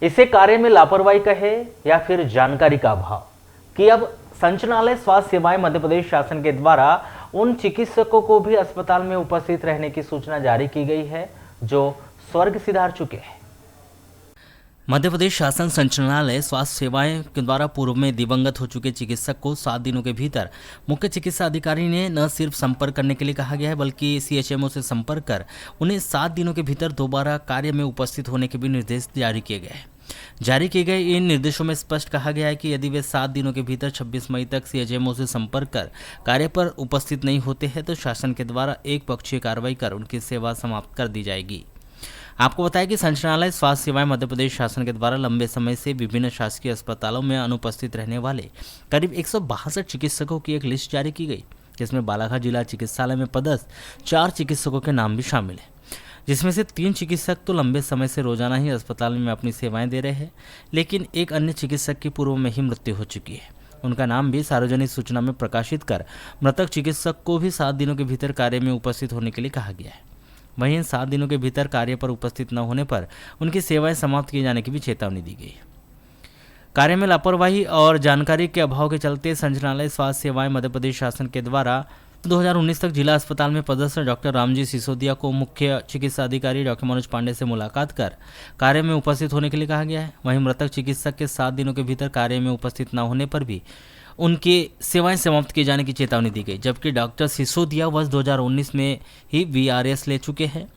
इसे कार्य में लापरवाही कहे या फिर जानकारी का अभाव कि अब संचालनालय स्वास्थ्य सेवाएं मध्य प्रदेश शासन के द्वारा उन चिकित्सकों को भी अस्पताल में उपस्थित रहने की सूचना जारी की गई है जो स्वर्ग सिधार चुके हैं। मध्य प्रदेश शासन संचालनालय स्वास्थ्य सेवाएं के द्वारा पूर्व में दिवंगत हो चुके चिकित्सक को 7 दिनों के भीतर मुख्य चिकित्सा अधिकारी ने न सिर्फ संपर्क करने के लिए कहा गया है बल्कि सीएचएमओ से संपर्क कर उन्हें 7 दिनों के भीतर दोबारा कार्य में उपस्थित होने के भी निर्देश जारी किए गए हैं। जारी किए गए इन निर्देशों में स्पष्ट कहा गया है कि यदि वे 7 दिनों के भीतर 26 मई तक सीएचएमओ से संपर्क कर कार्य पर उपस्थित नहीं होते हैं तो शासन के द्वारा एक पक्षीय कार्रवाई कर उनकी सेवा समाप्त कर दी जाएगी। आपको बताया कि संचालनालय स्वास्थ्य सेवाएं मध्य प्रदेश शासन के द्वारा लंबे समय से विभिन्न शासकीय अस्पतालों में अनुपस्थित रहने वाले करीब 162 चिकित्सकों की एक लिस्ट जारी की गई, जिसमें बालाघाट जिला चिकित्सालय में पदस्थ 4 चिकित्सकों के नाम भी शामिल हैं, जिसमें से 3 चिकित्सक तो लंबे समय से रोजाना ही अस्पताल में अपनी सेवाएं दे रहे हैं, लेकिन एक अन्य चिकित्सक की पूर्व में ही मृत्यु हो चुकी है। उनका नाम भी सार्वजनिक सूचना में प्रकाशित कर मृतक चिकित्सक को भी 7 दिनों के भीतर कार्य में उपस्थित होने के लिए कहा गया है। वहीं इन 7 दिनों के भीतर कार्य पर उपस्थित न होने पर उनकी सेवाएं समाप्त किए जाने की भी चेतावनी दी गई। कार्य में लापरवाही और जानकारी के अभाव के चलते संचालनालय स्वास्थ्य सेवाएं मध्य प्रदेश शासन के द्वारा 2019 तक जिला अस्पताल में पदस्थ डॉक्टर रामजी सिसोदिया को मुख्य चिकित्सा अधिकारी डॉक्टर मनोज पांडे से मुलाकात कर कार्य में उपस्थित होने के लिए कहा गया है। वहीं मृतक चिकित्सक के 7 दिनों के भीतर कार्य में उपस्थित न होने पर भी उनकी सेवाएं समाप्त किए जाने की चेतावनी दी गई, जबकि डॉक्टर सिसोदिया वर्ष 2019 में ही वीआरएस ले चुके हैं,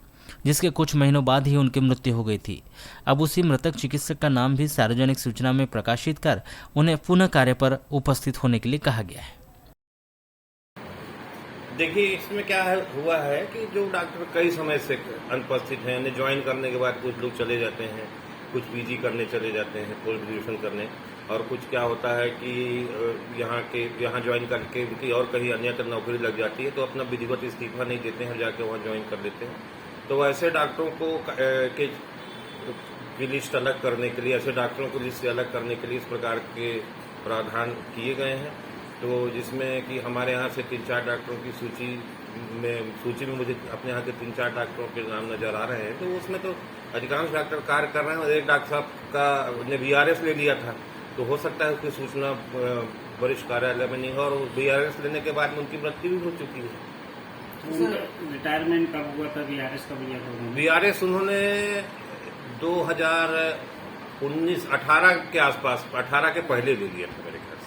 जिसके कुछ महीनों बाद ही उनकी मृत्यु हो गई थी। अब उसी मृतक चिकित्सक का नाम भी सार्वजनिक सूचना में प्रकाशित कर उन्हें पुनः कार्य पर उपस्थित होने के लिए कहा गया है। देखिए, इसमें क्या हुआ है कि जो डॉक्टर कई समय से अनुपस्थित हैं, यानी ज्वाइन करने के बाद कुछ लोग चले जाते हैं, कुछ पीजी करने चले जाते हैं, पोस्ट ग्रेजुएशन करने, और कुछ क्या होता है कि यहाँ ज्वाइन करके उनकी और कहीं अन्यत्र नौकरी लग जाती है तो अपना विधिवत इस्तीफा नहीं देते हैं, जाके वहाँ ज्वाइन कर देते हैं। तो ऐसे डॉक्टरों को की लिस्ट अलग करने के लिए, ऐसे डॉक्टरों को लिस्ट से अलग करने के लिए इस प्रकार के प्रावधान किए गए हैं। तो जिसमें कि हमारे यहाँ से 3-4 डॉक्टरों की सूची में मुझे अपने यहाँ के 3-4 डॉक्टरों के नाम नजर आ रहे हैं। तो उसमें तो अधिकांश डॉक्टर कार्य कर रहे हैं और एक डॉक्टर साहब का ने वीआरएस ले लिया था, तो हो सकता है उसकी सूचना वरिष्ठ कार्यालय में नहीं हो और वीआरएस लेने के बाद में उनकी मृत्यु भी हो चुकी है। रिटायरमेंट कब हुआ था? वीआरएस कब लिया था? वीआरएस उन्होंने 2019-18 के आसपास, 18 के पहले ले लिया था मेरे ख्याल।